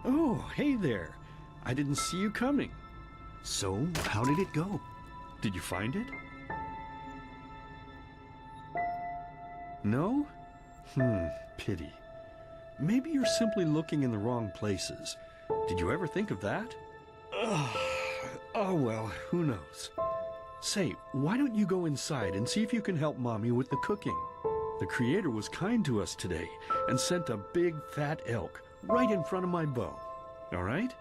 Oh, hey there. I didn't see you coming. So, how did it go? Did you find it? No? Pity. Maybe you're simply looking in the wrong places. Did you ever think of that? Oh well, who knows. Say, why don't you go inside and see if you can help Mommy with the cooking? The Creator was kind to us today and sent a big fat elk right in front of my bow. All right?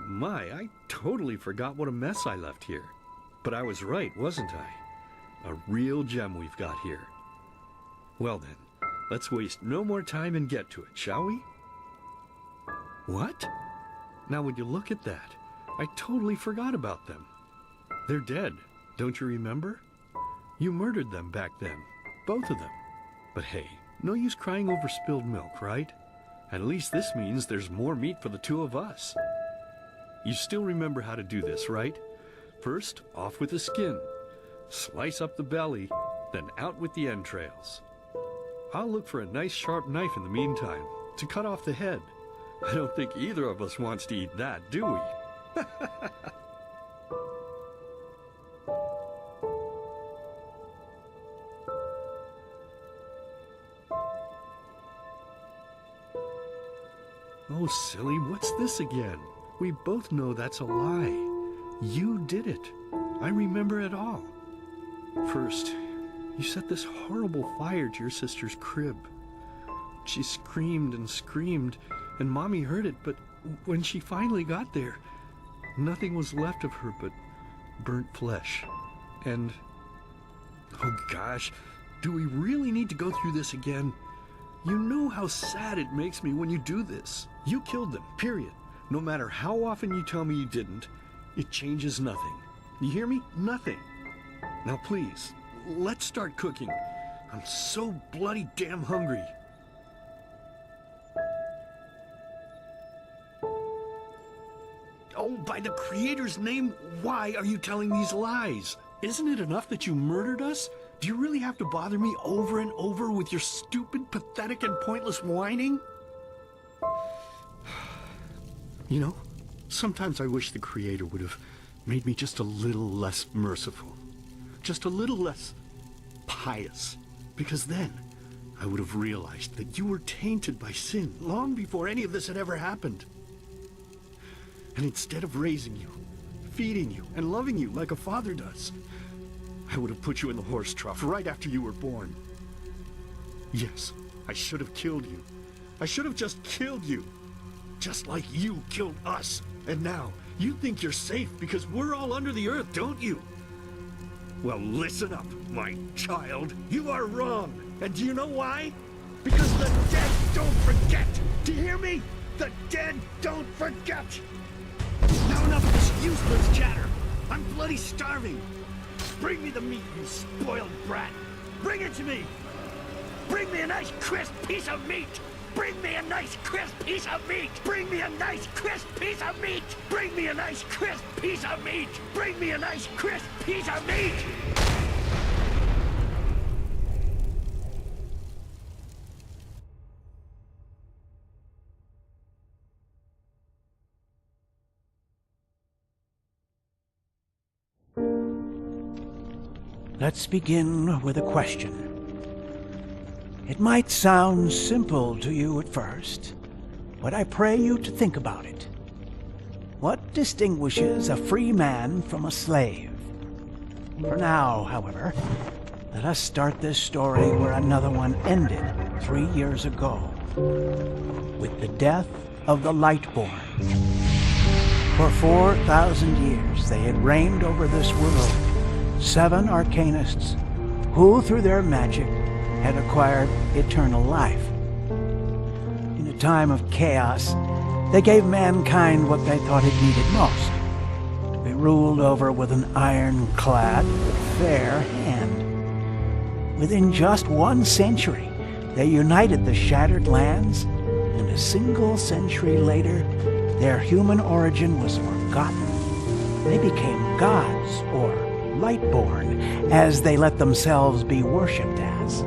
My, I totally forgot what a mess I left here. But I was right, wasn't I? A real gem we've got here. Well then, let's waste no more time and get to it, shall we? What? Now would you look at that? I totally forgot about them. They're dead, don't you remember? You murdered them back then, both of them. But hey, no use crying over spilled milk, right? At least this means there's more meat for the two of us. You still remember how to do this, right? First, off with the skin. Slice up the belly, then out with the entrails. I'll look for a nice sharp knife in the meantime to cut off the head. I don't think either of us wants to eat that, do we? Oh, silly, what's this again? We both know that's a lie. You did it. I remember it all. First, you set this horrible fire to your sister's crib. She screamed and screamed, and Mommy heard it, but when she finally got there, nothing was left of her but burnt flesh. And, oh gosh, do we really need to go through this again? You know how sad it makes me when you do this. You killed them, period. No matter how often you tell me you didn't, it changes nothing. You hear me? Nothing. Now please, let's start cooking. I'm so bloody damn hungry. Oh, by the Creator's name, why are you telling these lies? Isn't it enough that you murdered us? Do you really have to bother me over and over with your stupid, pathetic, and pointless whining? You know, sometimes I wish the Creator would have made me just a little less merciful. Just a little less pious. Because then I would have realized that you were tainted by sin long before any of this had ever happened. And instead of raising you, feeding you, and loving you like a father does, I would have put you in the horse trough right after you were born. Yes, I should have killed you. I should have just killed you. Just like you killed us. And now, you think you're safe because we're all under the earth, don't you? Well, listen up, my child. You are wrong. And do you know why? Because the dead don't forget. Do you hear me? The dead don't forget. Now enough of this useless chatter. I'm bloody starving. Bring me the meat, you spoiled brat. Bring it to me. Bring me a nice crisp piece of meat. Bring me a nice crisp piece of meat. Bring me a nice crisp piece of meat. Bring me a nice crisp piece of meat. Bring me a nice crisp piece of meat. Let's begin with a question. It might sound simple to you at first, but I pray you to think about it. What distinguishes a free man from a slave? For now, however, let us start this story where another one ended 3 years ago, with the death of the Lightborn. For 4,000 years they had reigned over this world, 7 arcanists who, through their magic, had acquired eternal life. In a time of chaos, they gave mankind what they thought it needed most, to be ruled over with an ironclad, fair hand. Within just 1 century, they united the shattered lands, and a single century later, their human origin was forgotten. They became gods, or Lightborn, as they let themselves be worshipped as.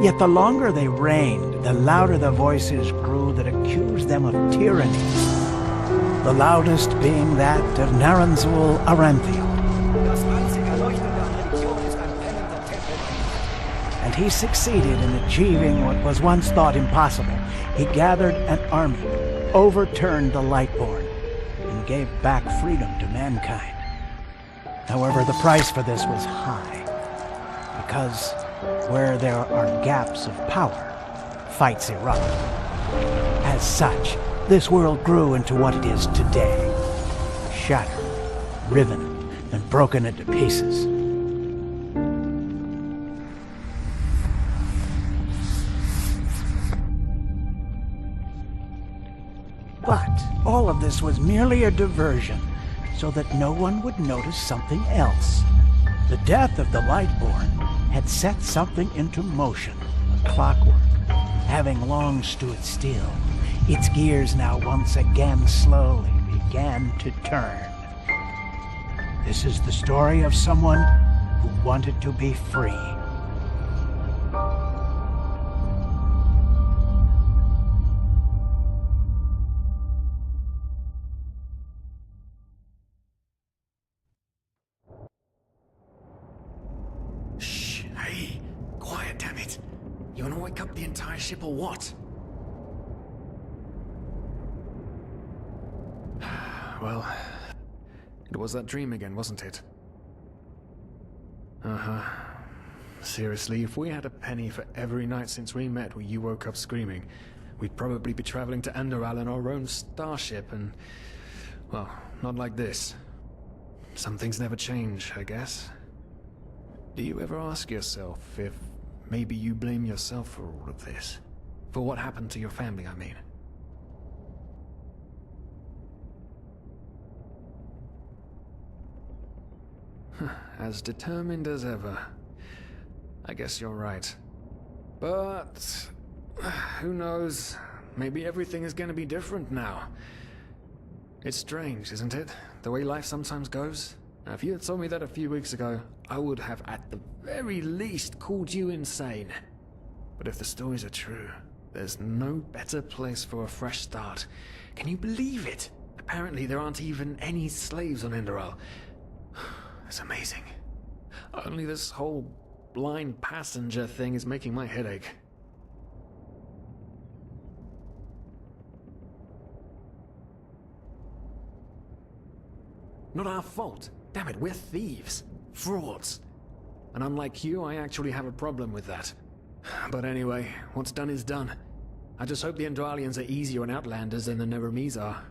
Yet the longer they reigned, the louder the voices grew that accused them of tyranny, the loudest being that of Naranzul Aranthiel. And he succeeded in achieving what was once thought impossible. He gathered an army, overturned the Lightborn, and gave back freedom to mankind. However, the price for this was high, because where there are gaps of power, fights erupt. As such, this world grew into what it is today, shattered, riven, and broken into pieces. But all of this was merely a diversion, so that no one would notice something else. The death of the Lightborn had set something into motion, clockwork, having long stood still. Its gears now once again slowly began to turn. This is the story of someone who wanted to be free. Hey, quiet, damn it. You wanna wake up the entire ship or what? Well, it was that dream again, wasn't it? Uh-huh. Seriously, if we had a penny for every night since we met where you woke up screaming, we'd probably be traveling to ENDERAL in our own starship and... well, not like this. Some things never change, I guess. Do you ever ask yourself if maybe you blame yourself for all of this? For what happened to your family, I mean? As determined as ever. I guess you're right. But... who knows? Maybe everything is gonna be different now. It's strange, isn't it? The way life sometimes goes? Now, if you had told me that a few weeks ago, I would have at the very least called you insane. But if the stories are true, there's no better place for a fresh start. Can you believe it? Apparently there aren't even any slaves on ENDERAL. It's amazing. Only this whole blind passenger thing is making my head ache. Not our fault. Damn it, we're thieves. Frauds. And unlike you, I actually have a problem with that. But anyway, what's done is done. I just hope the Enderalians are easier on Outlanders than the Neremes are.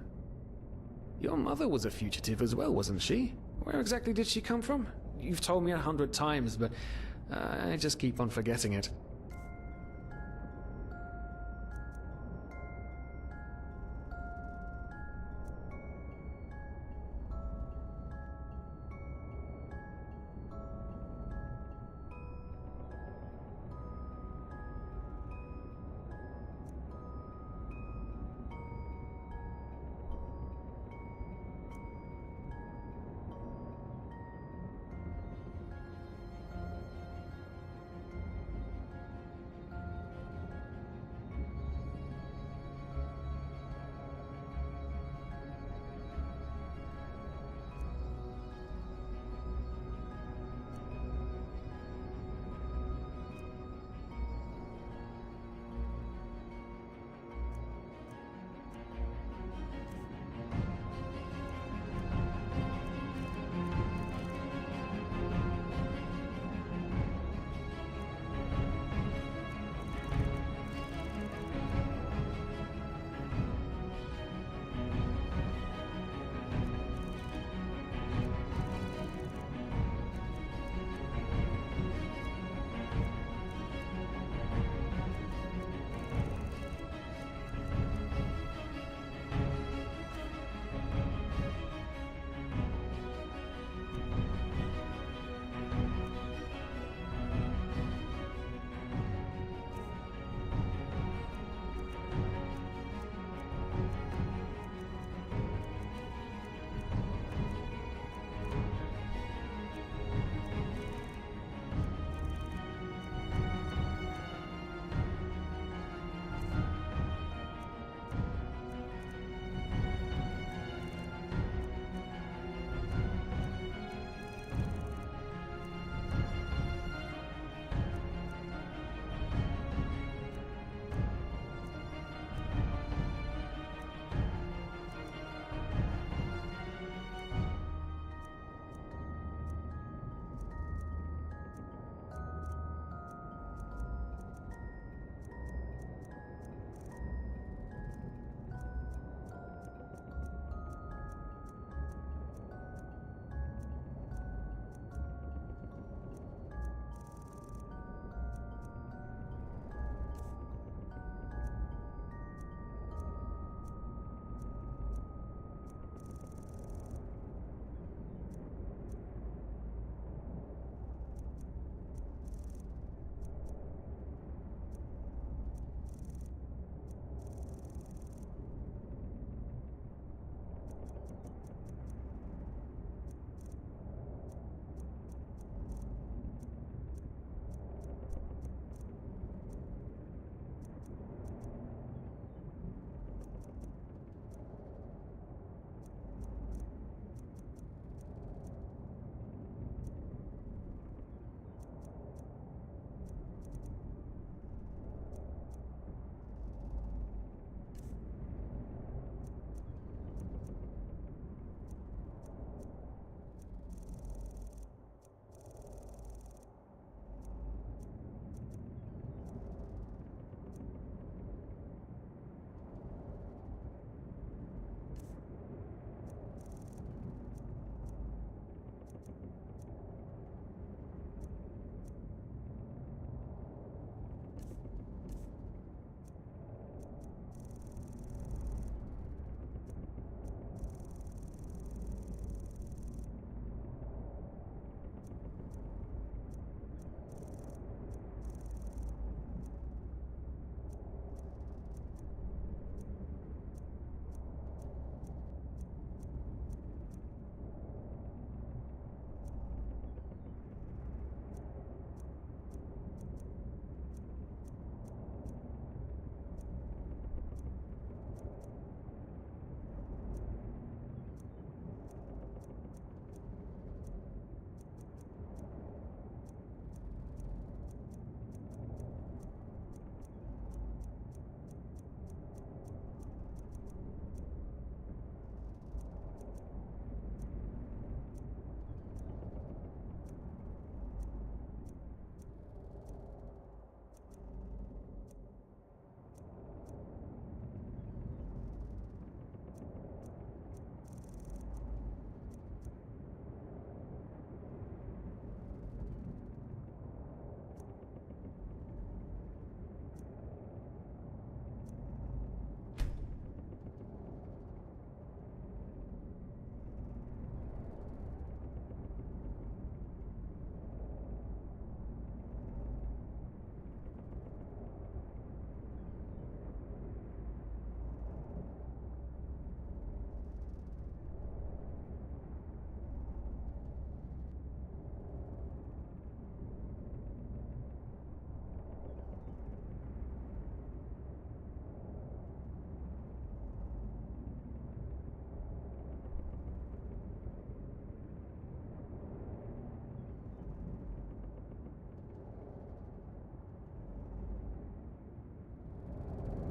Your mother was a fugitive as well, wasn't she? Where exactly did she come from? You've told me 100 times, but I just keep on forgetting it.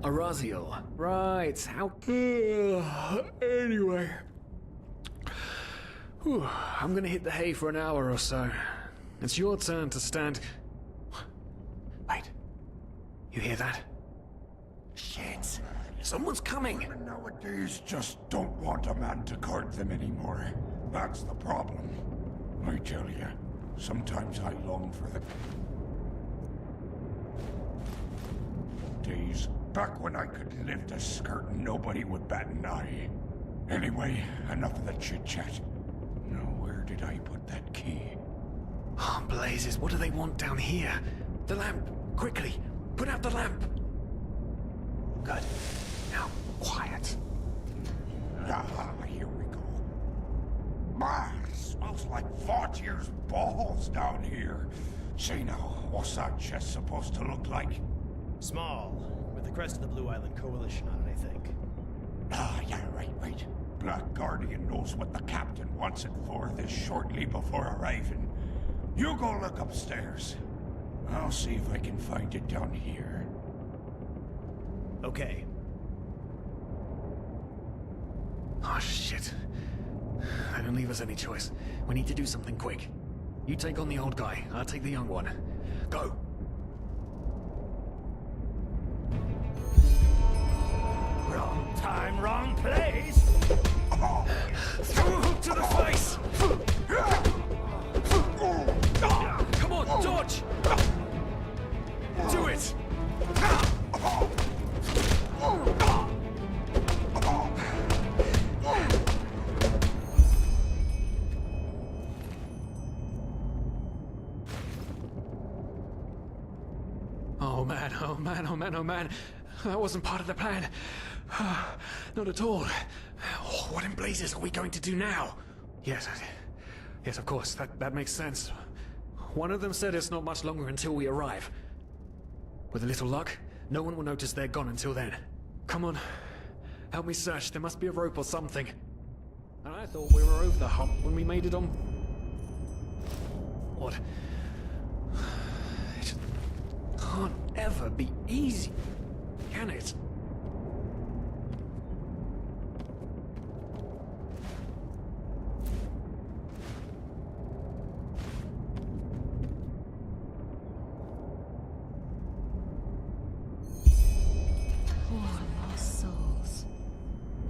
Araziel. Right, how... anyway. Whew, I'm gonna hit the hay for an hour or so. It's your turn to stand... Wait. You hear that? Shit. Someone's coming! Women nowadays just don't want a man to guard them anymore. That's the problem. I tell you, sometimes I long for the days back when I could lift a skirt and nobody would bat an eye. Anyway, enough of the chit-chat. Now, where did I put that key? Oh, blazes, what do they want down here? The lamp! Quickly! Put out the lamp! Good. Now, quiet. Ah, here we go. Ah, smells like Vaughtier's balls down here. Say now, what's that chest supposed to look like? Small, with the crest of the Blue Island Coalition on it, I think. Ah, yeah, right. Black Guardian knows what the captain wants it for this shortly before arriving. You go look upstairs. I'll see if I can find it down here. Okay. Oh, shit. They don't leave us any choice. We need to do something quick. You take on the old guy, I'll take the young one. Go! Wrong time, wrong place! Throw a hook to the face! Come on, dodge! Do it! Oh man, oh man, oh man, oh man. That wasn't part of the plan. Not at all. What in blazes are we going to do now? Yes, of course, that makes sense. One of them said it's not much longer until we arrive. With a little luck, no one will notice they're gone until then. Come on, help me search. There must be a rope or something. And I thought we were over the hump when we made it on... What? It can't ever be easy, can it?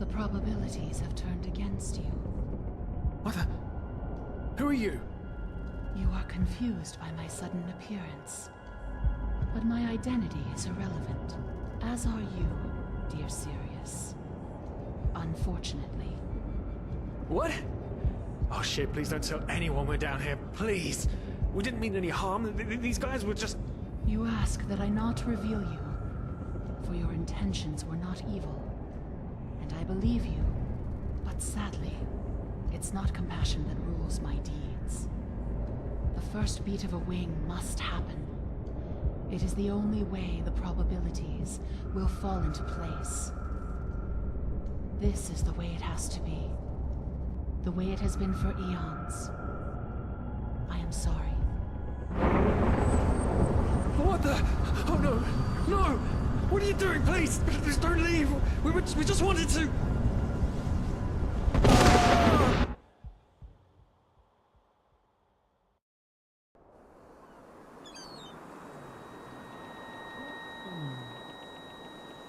The probabilities have turned against you. What the... Who are you? You are confused by my sudden appearance. But my identity is irrelevant, as are you, dear Sirius. Unfortunately. What? Oh shit, please don't tell anyone we're down here, please! We didn't mean any harm, these guys were just... You ask that I not reveal you, for your intentions were not evil. And I believe you, but sadly, it's not compassion that rules my deeds. The first beat of a wing must happen. It is the only way the probabilities will fall into place. This is the way it has to be. The way it has been for eons. I am sorry. What the... Oh no! No! What are you doing? Please! Please don't leave! We just wanted to...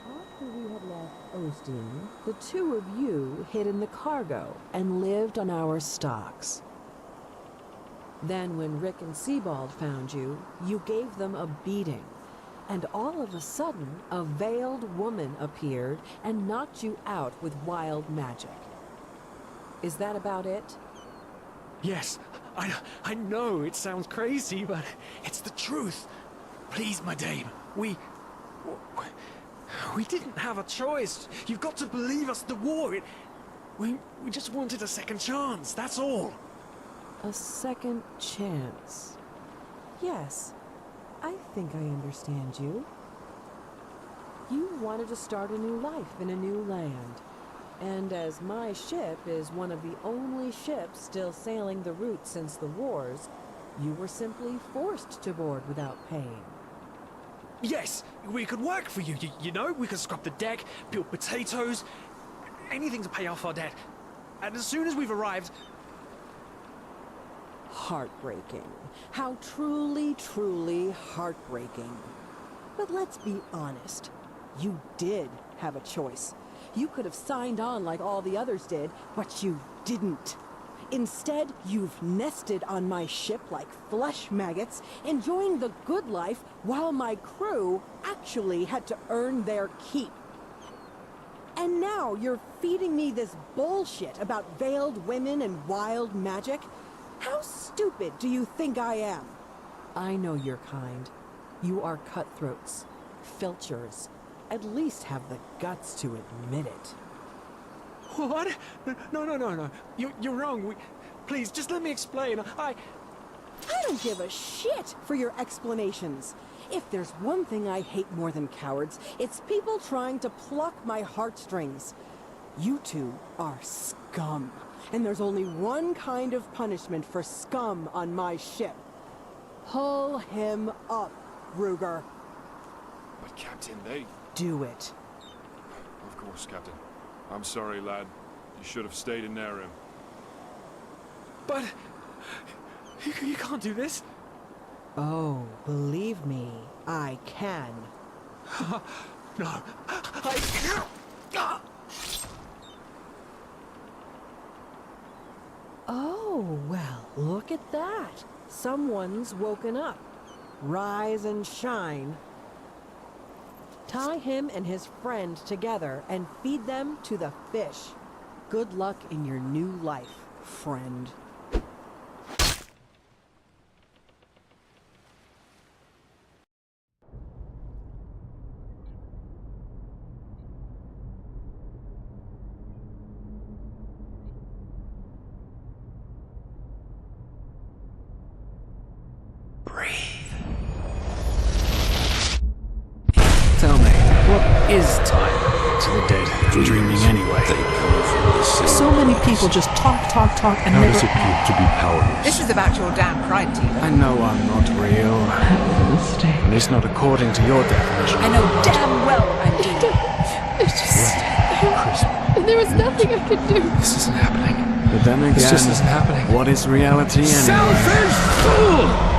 After we had left Osteen, the two of you hid in the cargo and lived on our stocks. Then when Rick and Sebald found you, you gave them a beating. And all of a sudden, a veiled woman appeared and knocked you out with wild magic. Is that about it? Yes, I know it sounds crazy, but it's the truth. Please, my dame, we didn't have a choice. You've got to believe us, the war, we just wanted a second chance, that's all. A second chance. Yes, I think I understand you. You wanted to start a new life in a new land. And as my ship is one of the only ships still sailing the route since the wars, you were simply forced to board without paying. Yes, we could work for you. You know, we could scrub the deck, peel potatoes, anything to pay off our debt. And as soon as we've arrived... Heartbreaking. How truly, truly heartbreaking. But let's be honest. You did have a choice. You could have signed on like all the others did, but you didn't. Instead, you've nested on my ship like flesh maggots, enjoying the good life while my crew actually had to earn their keep. And now you're feeding me this bullshit about veiled women and wild magic? How stupid do you think I am? I know your kind. You are cutthroats, filchers. At least have the guts to admit it. What? No. You're wrong. Please, just let me explain. I don't give a shit for your explanations. If there's one thing I hate more than cowards, it's people trying to pluck my heartstrings. You two are scum. And there's only one kind of punishment for scum on my ship. Pull him up, Ruger. But Captain, they... Do it. Of course, Captain. I'm sorry, lad. You should have stayed in their room. But... You can't do this. Oh, believe me, I can. No. Oh, well, look at that. Someone's woken up. Rise and shine. Tie him and his friend together and feed them to the fish. Good luck in your new life, friend. Tell me, what is time to the dead dreaming anyway? So many people just talk, and How never... does it feel to be powerless? This is about your damn pride, Tina. I know I'm not real. At least not according to your definition. I know damn well I'm doing. It's just... There was nothing I could do. This isn't happening. But then again, This just isn't happening. What is reality anyway? Selfish fool!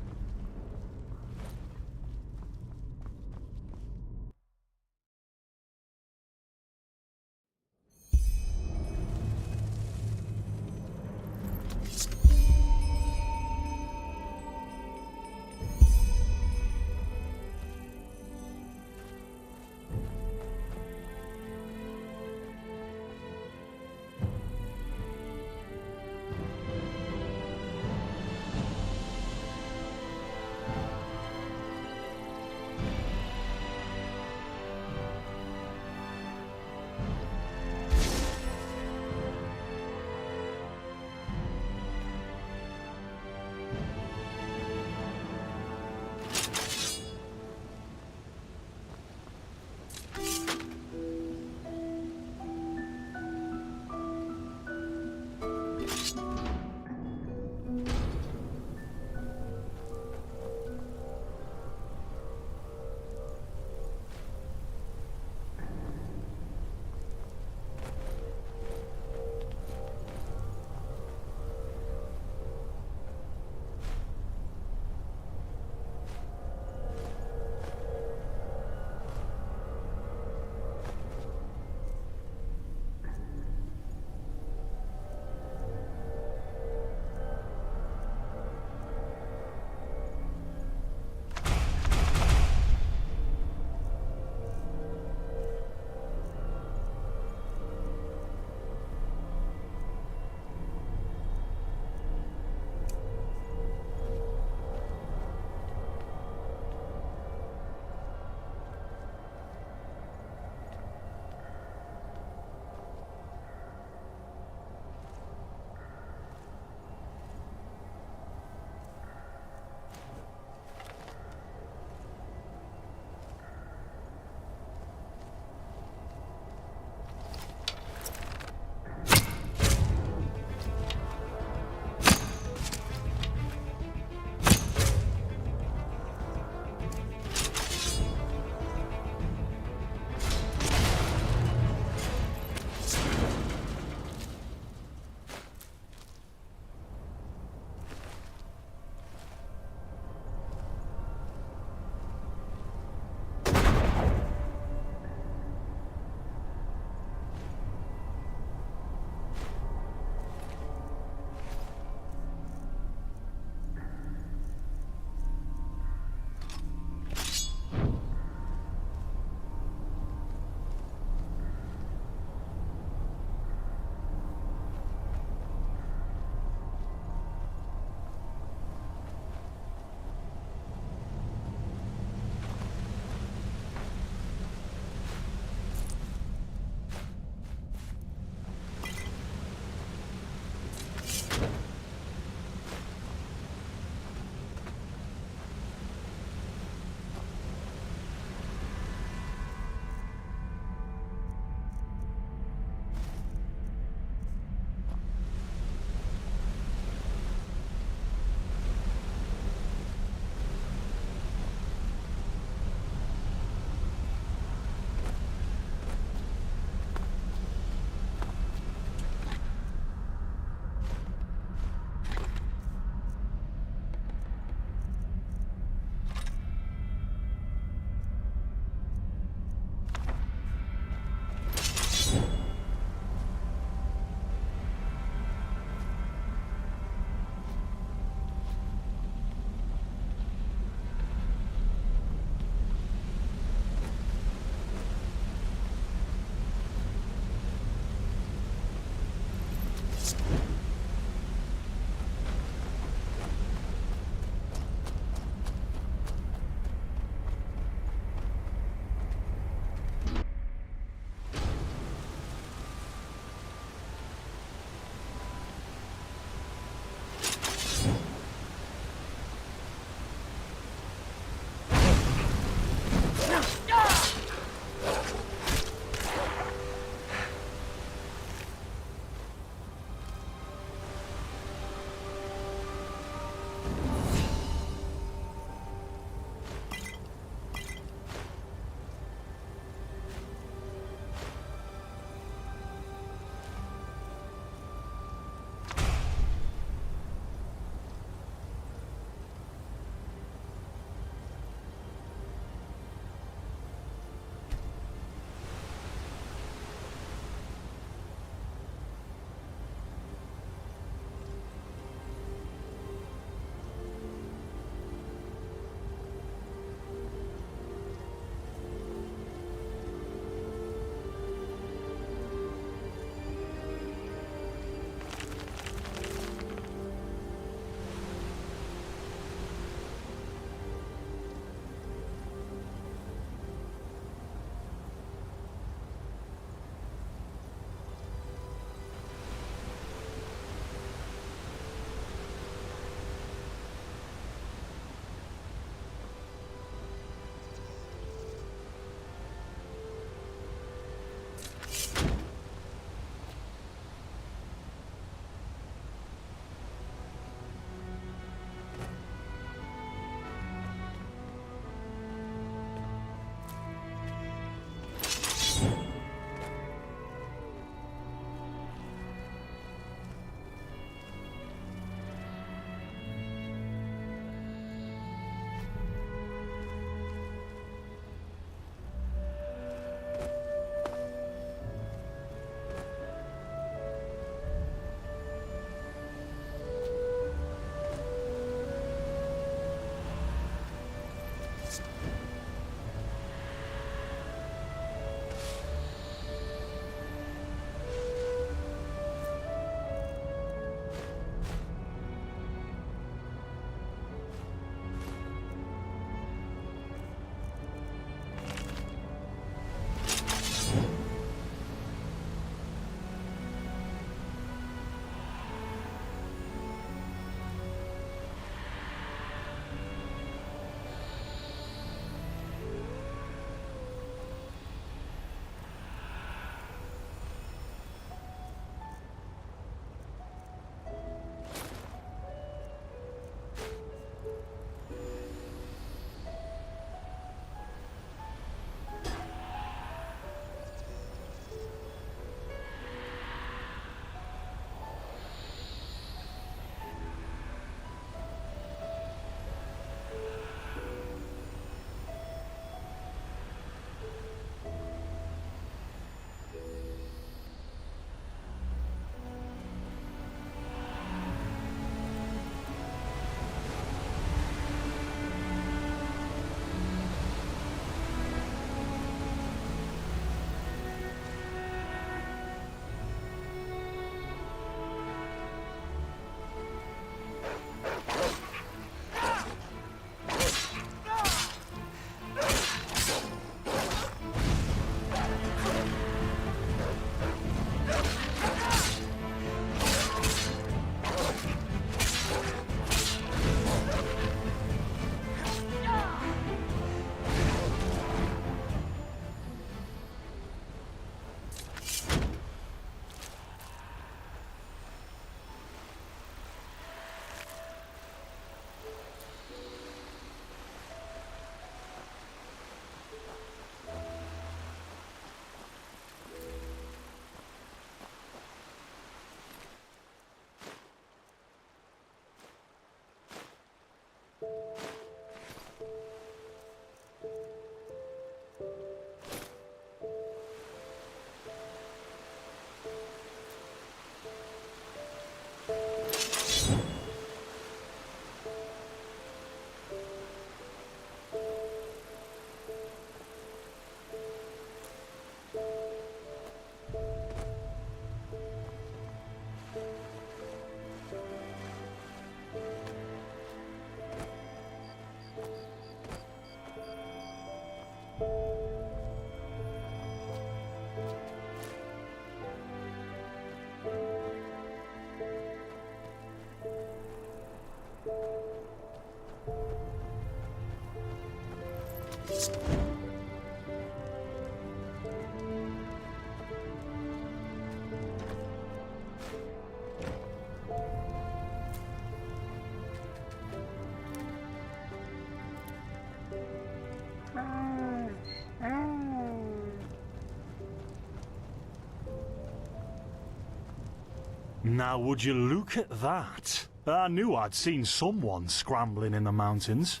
Now would you look at that? I knew I'd seen someone scrambling in the mountains.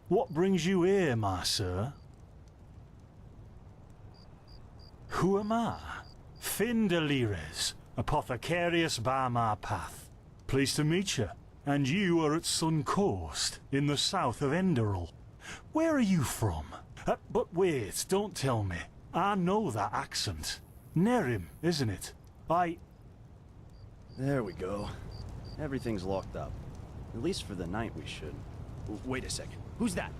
What brings you here, my sir? Who am I? Finn de Lires, apothecarius by my path. Pleased to meet you. And you are at Sun Coast, in the south of ENDERAL. Where are you from? But wait, don't tell me. I know that accent. Nerim, isn't it? There we go. Everything's locked up. At least for the night we should. Wait a second. Who's that?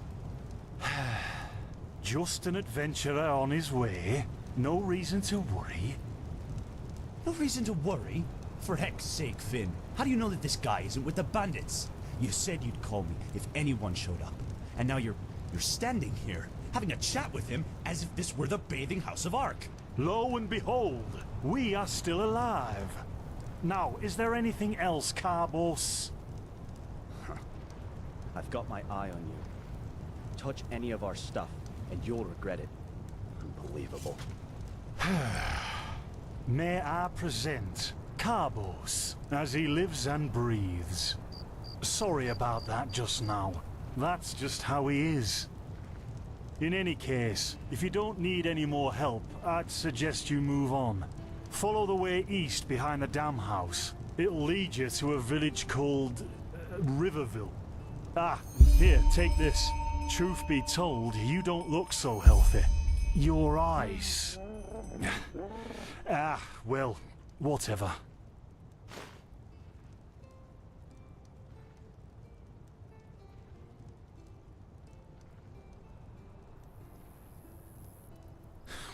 Just an adventurer on his way. No reason to worry. No reason to worry? For heck's sake, Finn. How do you know that this guy isn't with the bandits? You said you'd call me if anyone showed up. And now you're standing here, having a chat with him as if this were the bathing house of Ark. Lo and behold, we are still alive. Now, is there anything else, Carbos? I've got my eye on you. Touch any of our stuff, and you'll regret it. Unbelievable. May I present Carbos, as he lives and breathes. Sorry about that just now. That's just how he is. In any case, if you don't need any more help, I'd suggest you move on. Follow the way east behind the dam house. It'll lead you to a village called Riverville. Ah, here, take this. Truth be told, you don't look so healthy. Your eyes... well, whatever.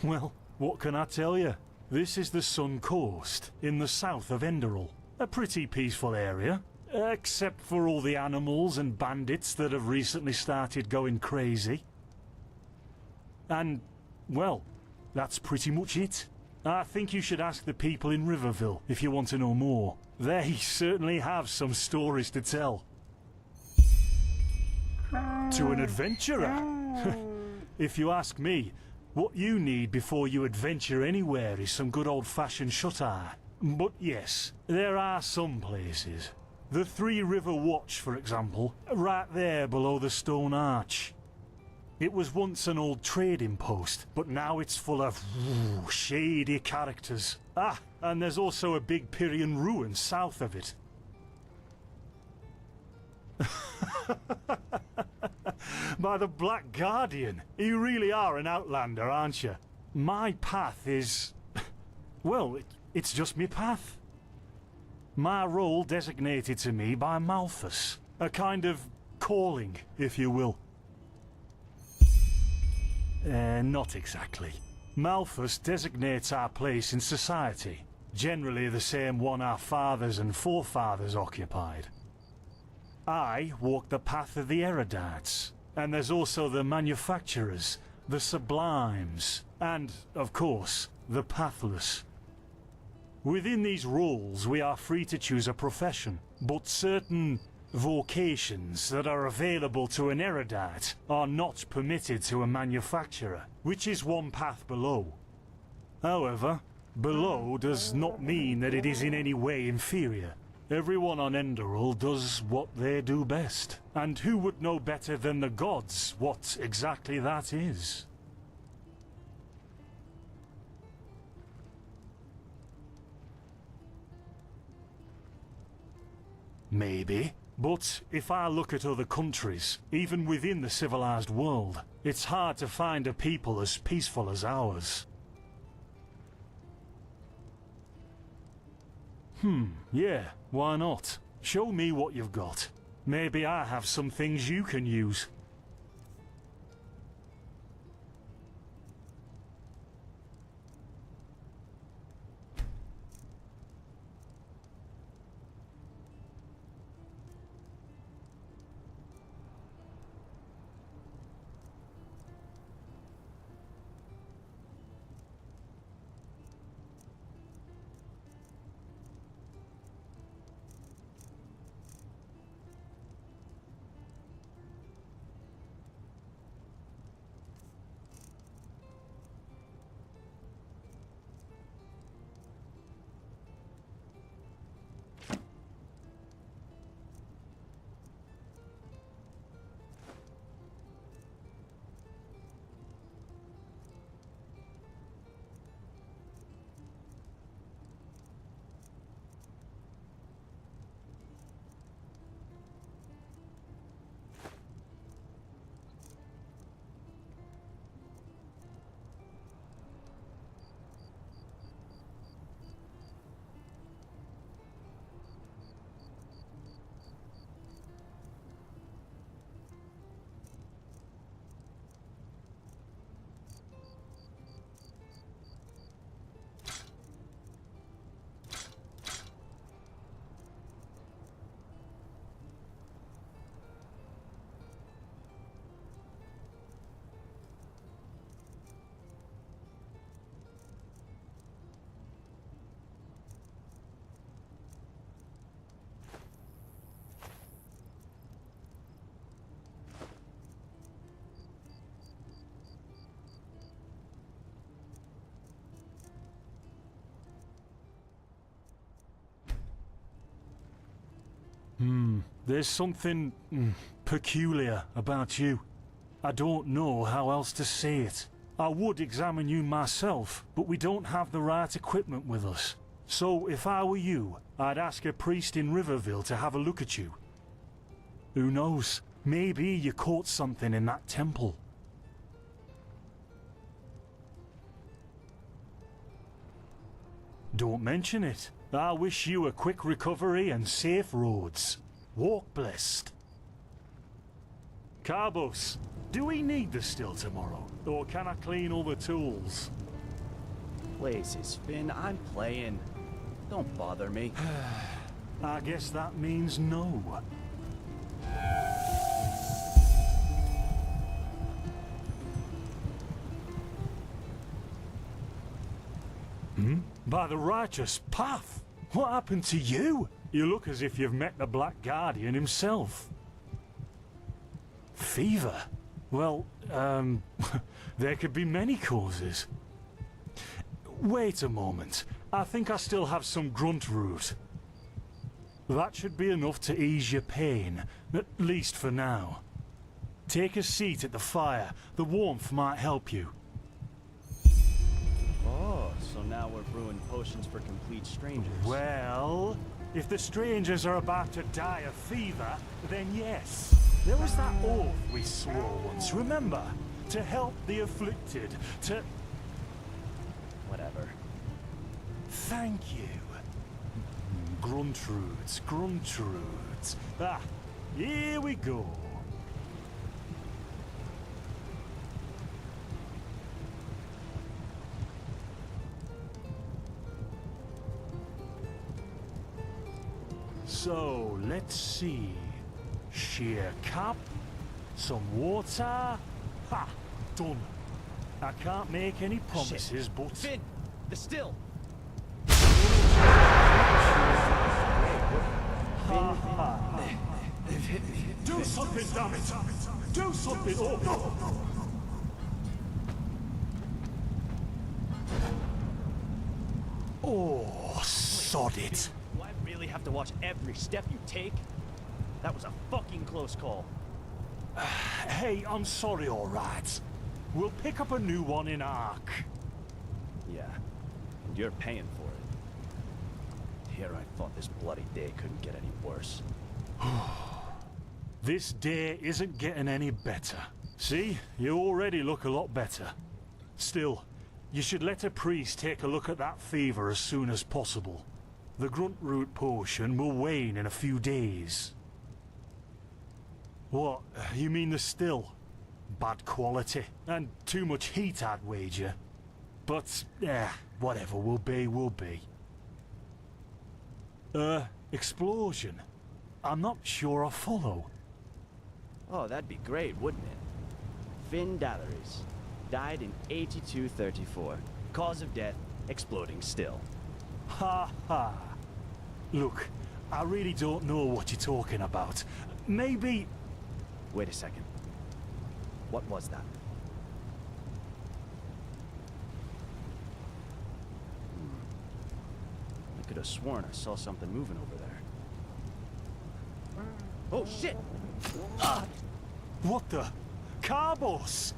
Well, what can I tell you? This is the Sun Coast, in the south of ENDERAL. A pretty peaceful area, except for all the animals and bandits that have recently started going crazy. And, well, that's pretty much it. I think you should ask the people in Riverville if you want to know more. They certainly have some stories to tell. To an adventurer? If you ask me, what you need before you adventure anywhere is some good old-fashioned shut-eye. But yes, there are some places. The Three River Watch, for example, right there below the stone arch. It was once an old trading post, but now it's full of shady characters. Ah, and there's also a big Pyrian ruin south of it. By the Black Guardian, you really are an outlander, aren't you? My path is... well, it's just me path. My role designated to me by Malthus. A kind of calling, if you will. Not exactly. Malthus designates our place in society. Generally the same one our fathers and forefathers occupied. I walk the path of the erudites. And there's also the manufacturers, the sublimes, and, of course, the pathless. Within these roles, we are free to choose a profession, but certain vocations that are available to an erudite are not permitted to a manufacturer, which is one path below. However, below does not mean that it is in any way inferior. Everyone on ENDERAL does what they do best, and who would know better than the gods what exactly that is? Maybe, but if I look at other countries, even within the civilized world, it's hard to find a people as peaceful as ours. Yeah, why not? Show me what you've got. Maybe I have some things you can use. There's something peculiar about you. I don't know how else to say it. I would examine you myself, but we don't have the right equipment with us. So if I were you, I'd ask a priest in Riverville to have a look at you. Who knows? Maybe you caught something in that temple. Don't mention it. I wish you a quick recovery and safe roads. Walk blessed. Carbos, do we need the still tomorrow? Or can I clean all the tools? Places, Finn, I'm playing. Don't bother me. I guess that means no. By the righteous path? What happened to you? You look as if you've met the Black Guardian himself. Fever? Well, there could be many causes. Wait a moment. I think I still have some grunt root. That should be enough to ease your pain, at least for now. Take a seat at the fire. The warmth might help you. Oh, so now we're brewing potions for complete strangers. Well, if the strangers are about to die of fever, then yes. There was that oath we swore once, remember? To help the afflicted, to... Whatever. Thank you. Gruntrudes, Gruntrudes. Ah, here we go. So, let's see. Sheer cap, some water. Ha! Done. I can't make any promises, but... Finn! The still! They've hit me. Do something, damn it! Do something! Oh, no! Oh, sod it! Do I really have to watch every step you take? That was a fucking close call. Hey, I'm sorry, alright. We'll pick up a new one in Ark. Yeah, and you're paying for it. Here I thought this bloody day couldn't get any worse. This day isn't getting any better. See, you already look a lot better. Still, you should let a priest take a look at that fever as soon as possible. The grunt root potion will wane in a few days. What, you mean the still? Bad quality, and too much heat, I'd wager. But, whatever will be, will be. Explosion? I'm not sure I follow. Oh, that'd be great, wouldn't it? Finn Dalleries. Died in 8234. Cause of death, exploding still. Ha ha. Look, I really don't know what you're talking about. Maybe... Wait a second. What was that? I could have sworn I saw something moving over there. Oh, shit! Ah! What the? Carbos!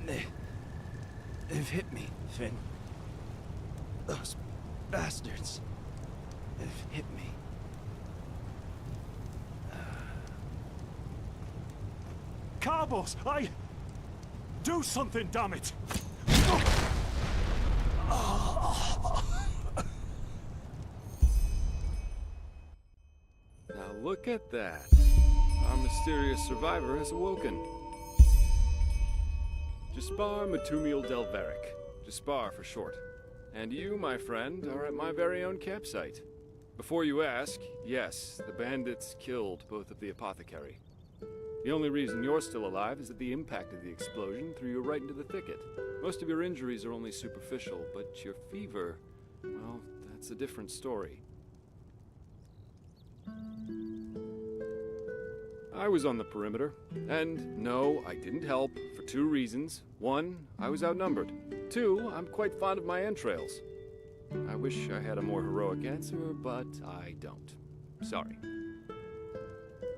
They've hit me, Finn. Those bastards. They've hit me. Carbos, do something, damn it! Now look at that. Our mysterious survivor has awoken. Jaspar Matumiel Delveric. Jaspar for short. And you, my friend, are at my very own campsite. Before you ask, yes, the bandits killed both of the apothecary. The only reason you're still alive is that the impact of the explosion threw you right into the thicket. Most of your injuries are only superficial, but your fever, well, that's a different story. I was on the perimeter, and no, I didn't help, for two reasons. One, I was outnumbered. Two, I'm quite fond of my entrails. I wish I had a more heroic answer, but I don't. Sorry.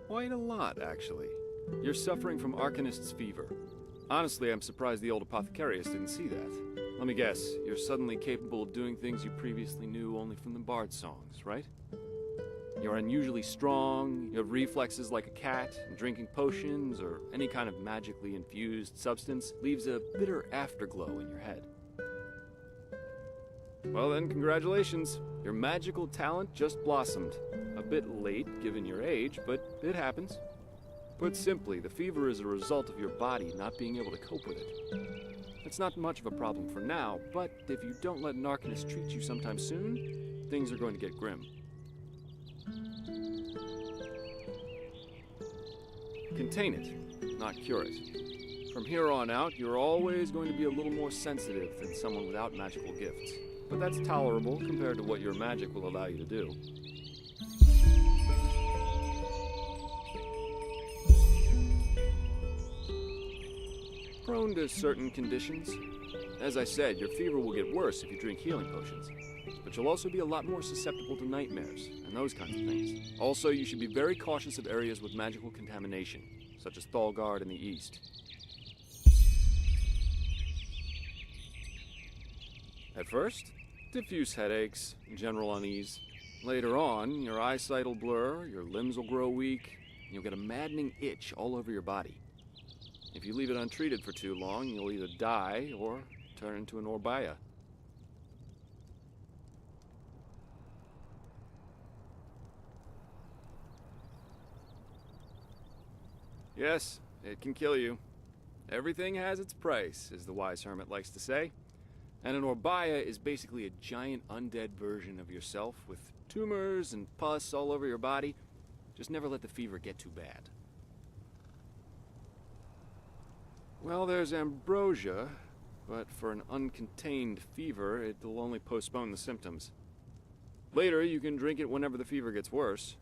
Quite a lot, actually. You're suffering from Arcanist's fever. Honestly, I'm surprised the old apothecarius didn't see that. Let me guess, you're suddenly capable of doing things you previously knew only from the bard songs, right? You're unusually strong, you have reflexes like a cat, and drinking potions or any kind of magically infused substance leaves a bitter afterglow in your head. Well then, congratulations. Your magical talent just blossomed. A bit late, given your age, but it happens. Put simply, the fever is a result of your body not being able to cope with it. It's not much of a problem for now, but if you don't let an Arcanist treat you sometime soon, things are going to get grim. Contain it, not cure it. From here on out, you're always going to be a little more sensitive than someone without magical gifts. But that's tolerable compared to what your magic will allow you to do. Prone to certain conditions. As I said, your fever will get worse if you drink healing potions. But you'll also be a lot more susceptible to nightmares and those kinds of things. Also, you should be very cautious of areas with magical contamination, such as Thalgard in the east. At first, diffuse headaches, general unease. Later on, your eyesight will blur, your limbs will grow weak, and you'll get a maddening itch all over your body. If you leave it untreated for too long, you'll either die or turn into an Orbaya. Yes, it can kill you. Everything has its price, as the wise hermit likes to say. And an Orbaya is basically a giant undead version of yourself with tumors and pus all over your body. Just never let the fever get too bad. Well, there's ambrosia, but for an uncontained fever, it'll only postpone the symptoms. Later, you can drink it whenever the fever gets worse.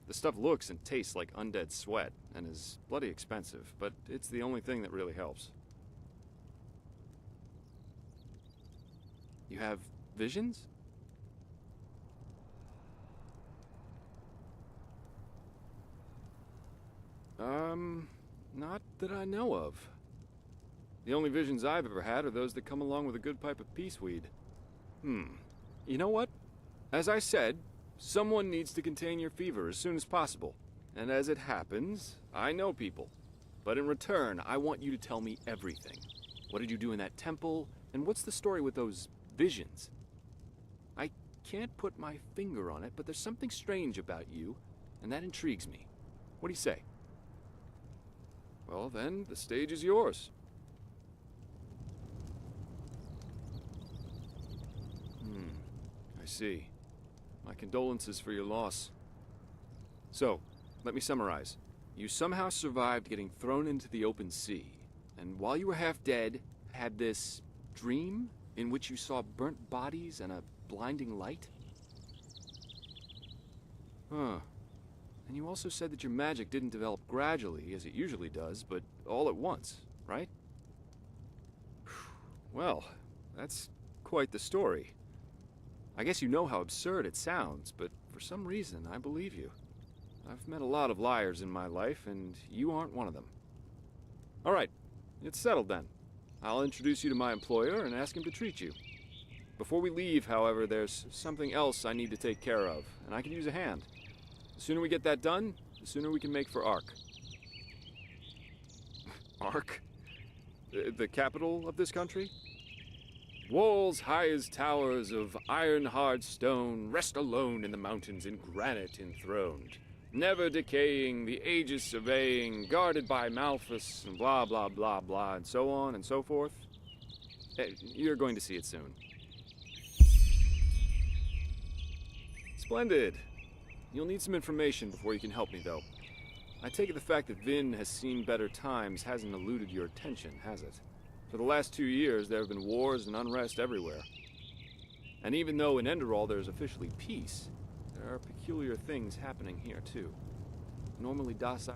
The stuff looks and tastes like undead sweat, and is bloody expensive, but it's the only thing that really helps. You have visions? Not that I know of. The only visions I've ever had are those that come along with a good pipe of peaceweed. You know what? As I said, someone needs to contain your fever as soon as possible. And as it happens, I know people. But in return, I want you to tell me everything. What did you do in that temple? And what's the story with those visions? I can't put my finger on it, but there's something strange about you, and that intrigues me. What do you say? Well then, the stage is yours. I see. My condolences for your loss. So, let me summarize. You somehow survived getting thrown into the open sea, and while you were half dead, had this dream in which you saw burnt bodies and a blinding light? Huh. And you also said that your magic didn't develop gradually, as it usually does, but all at once, right? Well, that's quite the story. I guess you know how absurd it sounds, but for some reason, I believe you. I've met a lot of liars in my life, and you aren't one of them. All right, it's settled then. I'll introduce you to my employer and ask him to treat you. Before we leave, however, there's something else I need to take care of, and I could use a hand. The sooner we get that done, the sooner we can make for Ark. Ark? The capital of this country? Walls high as towers of iron-hard stone rest alone in the mountains in granite enthroned, never decaying, the ages surveying, guarded by Malthus, and blah, blah, blah, blah, and so on and so forth. You're going to see it soon. Splendid. You'll need some information before you can help me, though. I take it the fact that Vin has seen better times hasn't eluded your attention, has it? For the last 2 years, there have been wars and unrest everywhere. And even though in ENDERAL there's officially peace, there are peculiar things happening here, too. Normally docile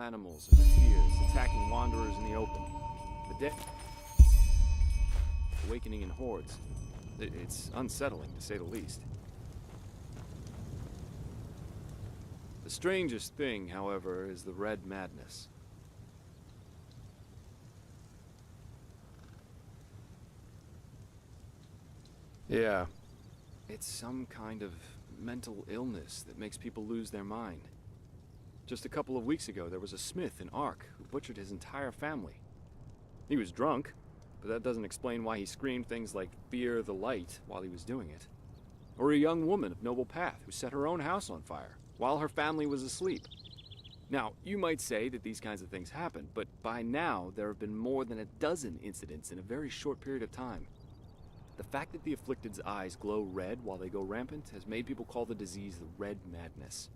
animals and tears attacking wanderers in the open. The dead awakening in hordes. It's unsettling, to say the least. The strangest thing, however, is the red madness. Yeah, it's some kind of mental illness that makes people lose their mind. Just a couple of weeks ago, there was a smith in Ark who butchered his entire family. He was drunk, but that doesn't explain why he screamed things like "Fear the light" while he was doing it. Or a young woman of noble path who set her own house on fire while her family was asleep. Now, you might say that these kinds of things happen, but by now there have been more than a dozen incidents in a very short period of time. The fact that the afflicted's eyes glow red while they go rampant has made people call the disease the red madness.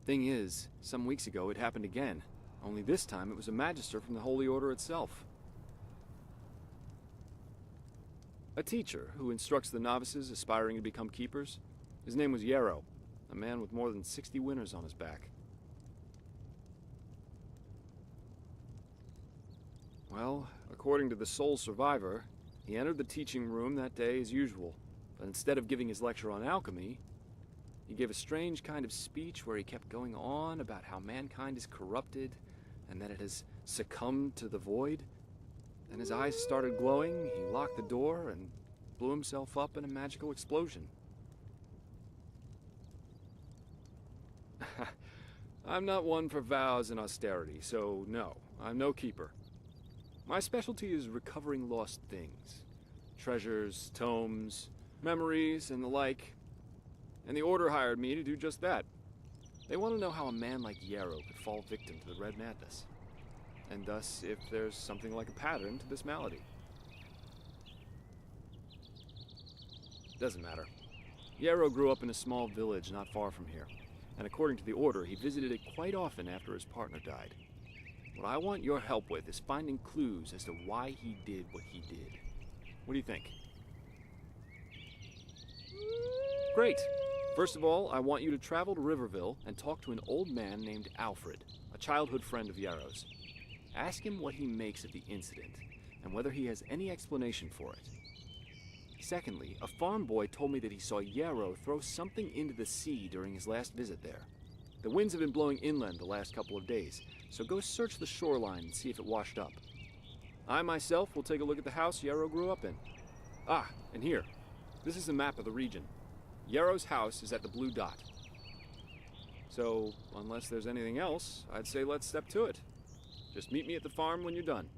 Thing is, some weeks ago it happened again, only this time it was a magister from the Holy Order itself. A teacher who instructs the novices aspiring to become keepers. His name was Yarrow, a man with more than 60 winners on his back. Well, according to the sole survivor, he entered the teaching room that day as usual, but instead of giving his lecture on alchemy, he gave a strange kind of speech where he kept going on about how mankind is corrupted and that it has succumbed to the void. Then his eyes started glowing, he locked the door, and blew himself up in a magical explosion. I'm not one for vows and austerity, so no, I'm no keeper. My specialty is recovering lost things. Treasures, tomes, memories, and the like. And the Order hired me to do just that. They want to know how a man like Yarrow could fall victim to the red madness. And thus, if there's something like a pattern to this malady. Doesn't matter. Yarrow grew up in a small village not far from here, and according to the Order, he visited it quite often after his partner died. What I want your help with is finding clues as to why he did what he did. What do you think? Great. First of all, I want you to travel to Riverville and talk to an old man named Alfred, a childhood friend of Yarrow's. Ask him what he makes of the incident, and whether he has any explanation for it. Secondly, a farm boy told me that he saw Yarrow throw something into the sea during his last visit there. The winds have been blowing inland the last couple of days, so go search the shoreline and see if it washed up. I myself will take a look at the house Yarrow grew up in. Ah, and here. This is a map of the region. Yarrow's house is at the blue dot. So, unless there's anything else, I'd say let's step to it. Just meet me at the farm when you're done.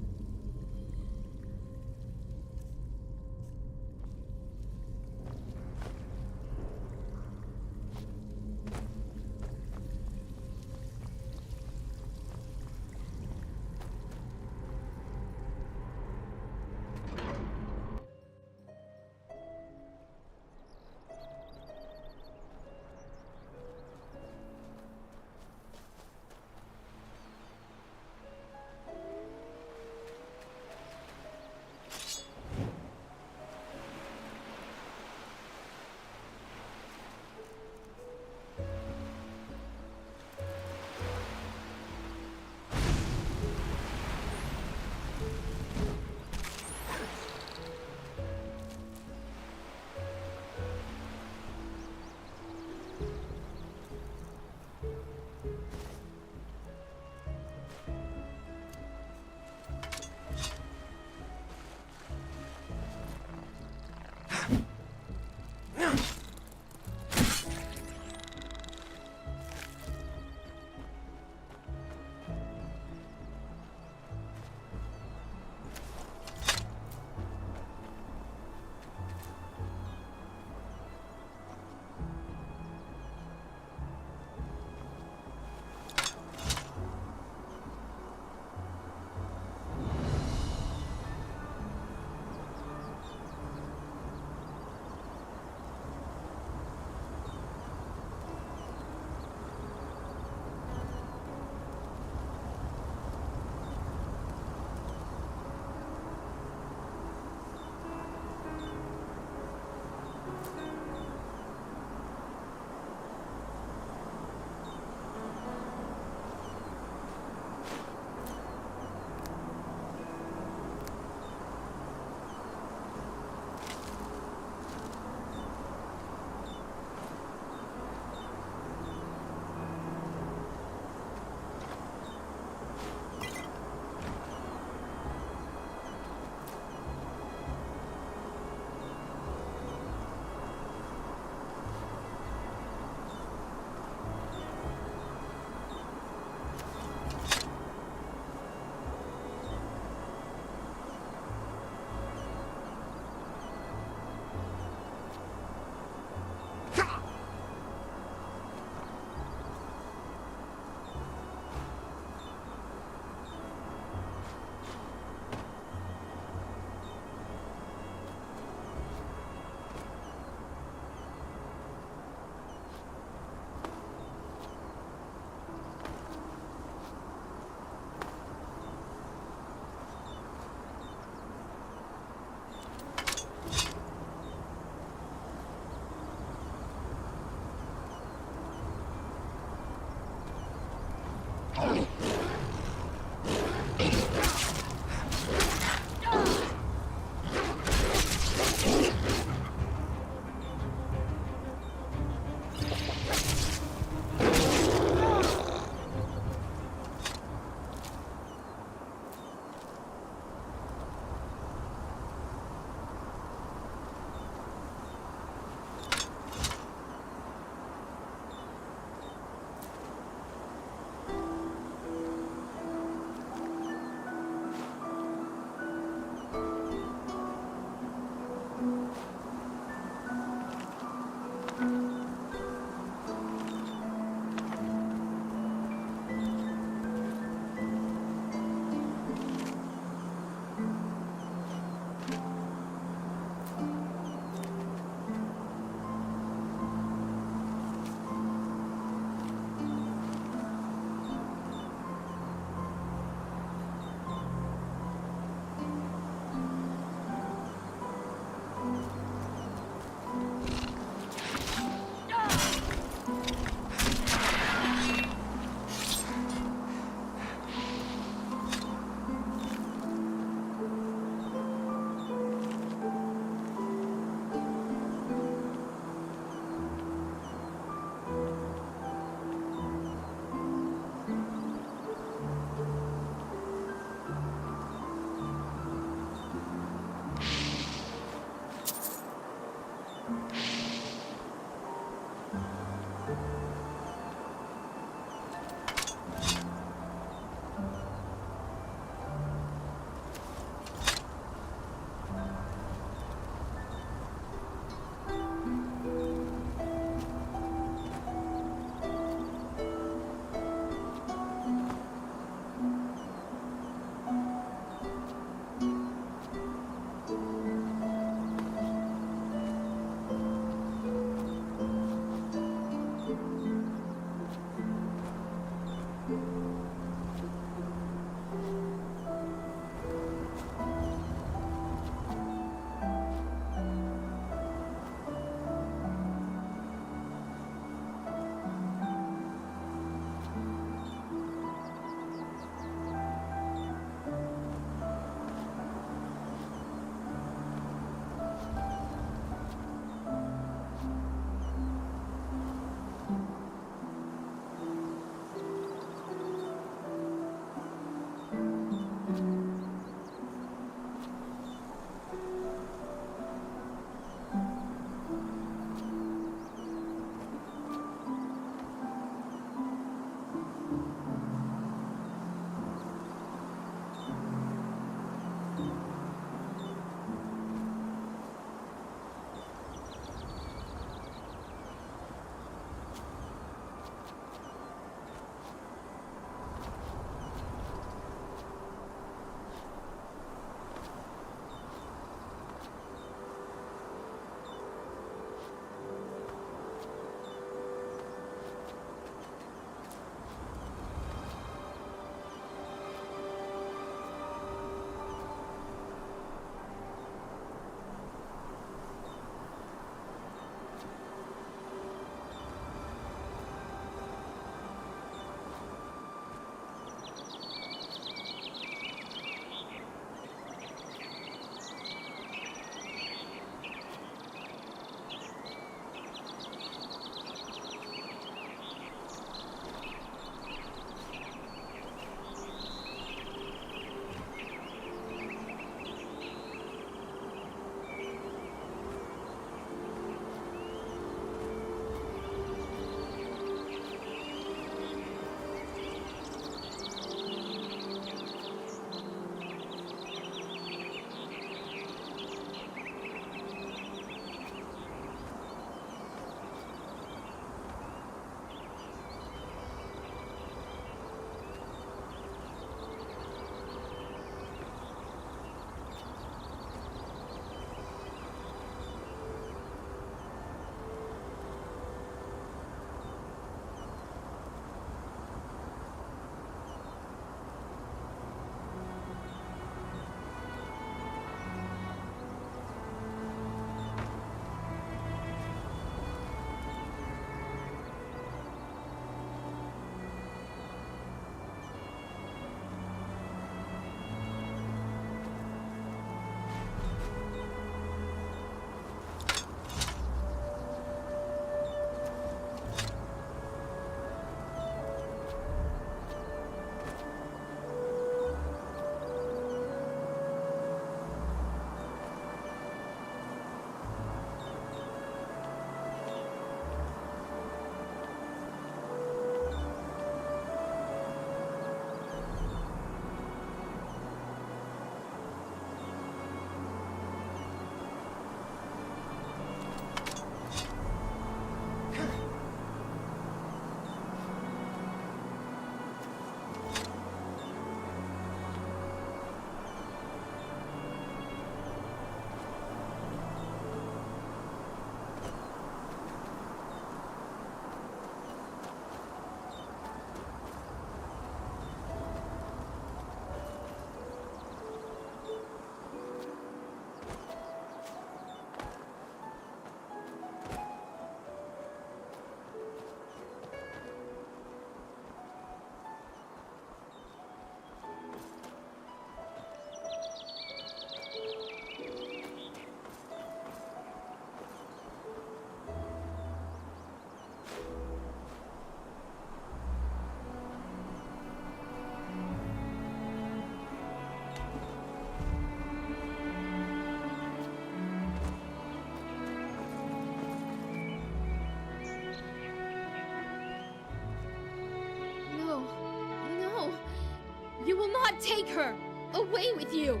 You will not take her! Away with you!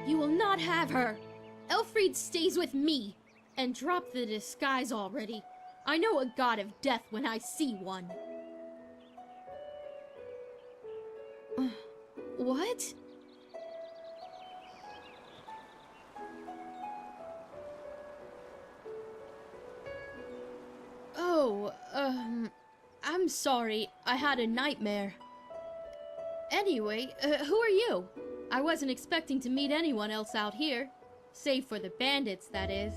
You will not have her! Elfried stays with me! And drop the disguise already. I know a god of death when I see one. What? Oh, I'm sorry. I had a nightmare. Anyway, who are you? I wasn't expecting to meet anyone else out here. Save for the bandits, that is.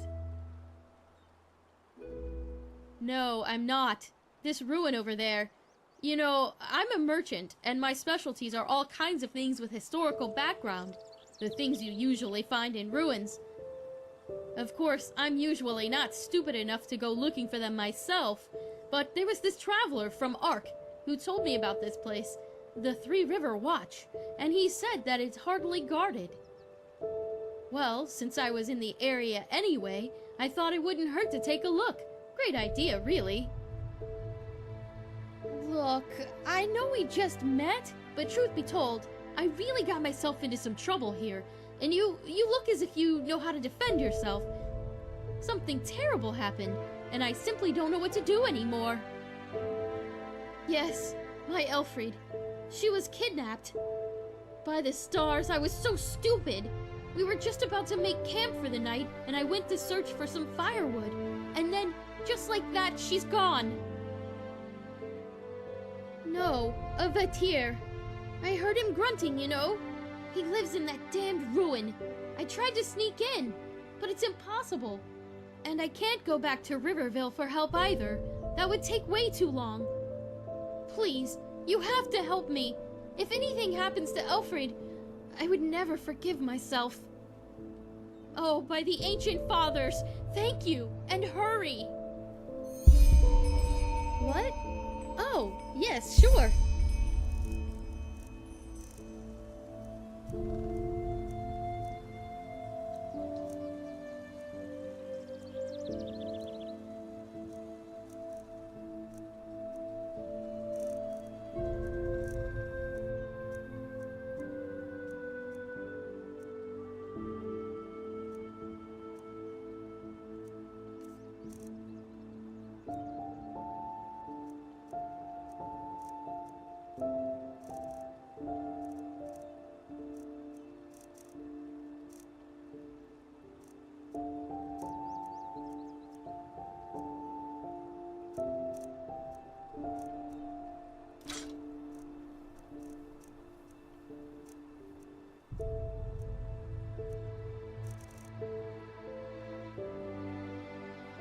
No, I'm not. This ruin over there. You know, I'm a merchant, and my specialties are all kinds of things with historical background. The things you usually find in ruins. Of course, I'm usually not stupid enough to go looking for them myself, but there was this traveler from Ark who told me about this place, the Three River Watch, and he said that it's hardly guarded. Well, since I was in the area anyway, I thought it wouldn't hurt to take a look. Great idea, really. Look, I know we just met, but truth be told, I really got myself into some trouble here, and you look as if you know how to defend yourself. Something terrible happened, and I simply don't know what to do anymore. Yes, my Elfried. She was kidnapped. By the stars, I was so stupid. We were just about to make camp for the night, and I went to search for some firewood. And then, just like that, she's gone. No, a Vatir. I heard him grunting, you know. He lives in that damned ruin. I tried to sneak in, but it's impossible. And I can't go back to Riverville for help either. That would take way too long. Please, you have to help me. If anything happens to Elfried, I would never forgive myself. Oh, by the ancient fathers, thank you, and hurry! What? Oh, yes, sure.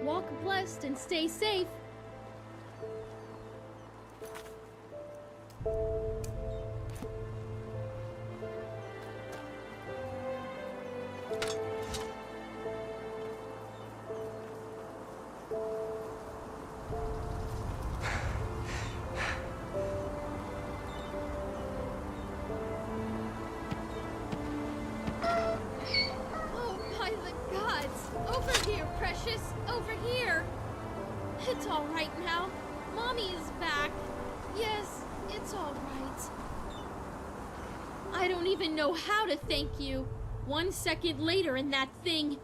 Walk blessed and stay safe. Oh, by the gods! Over here, precious! Over here! It's all right now. Mommy is back. Yes, it's all right. I don't even know how to thank you. 1 second later in that thing.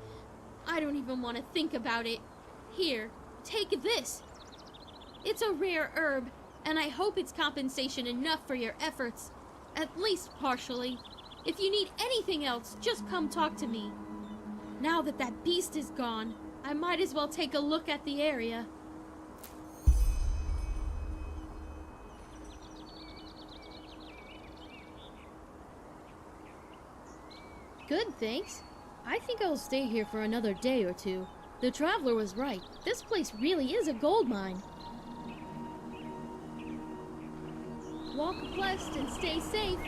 I don't even want to think about it. Here, take this. It's a rare herb, and I hope it's compensation enough for your efforts. At least partially. If you need anything else, just come talk to me. Now that that beast is gone, I might as well take a look at the area. Good, thanks. I think I'll stay here for another day or two. The traveler was right. This place really is a gold mine. Walk blessed and stay safe.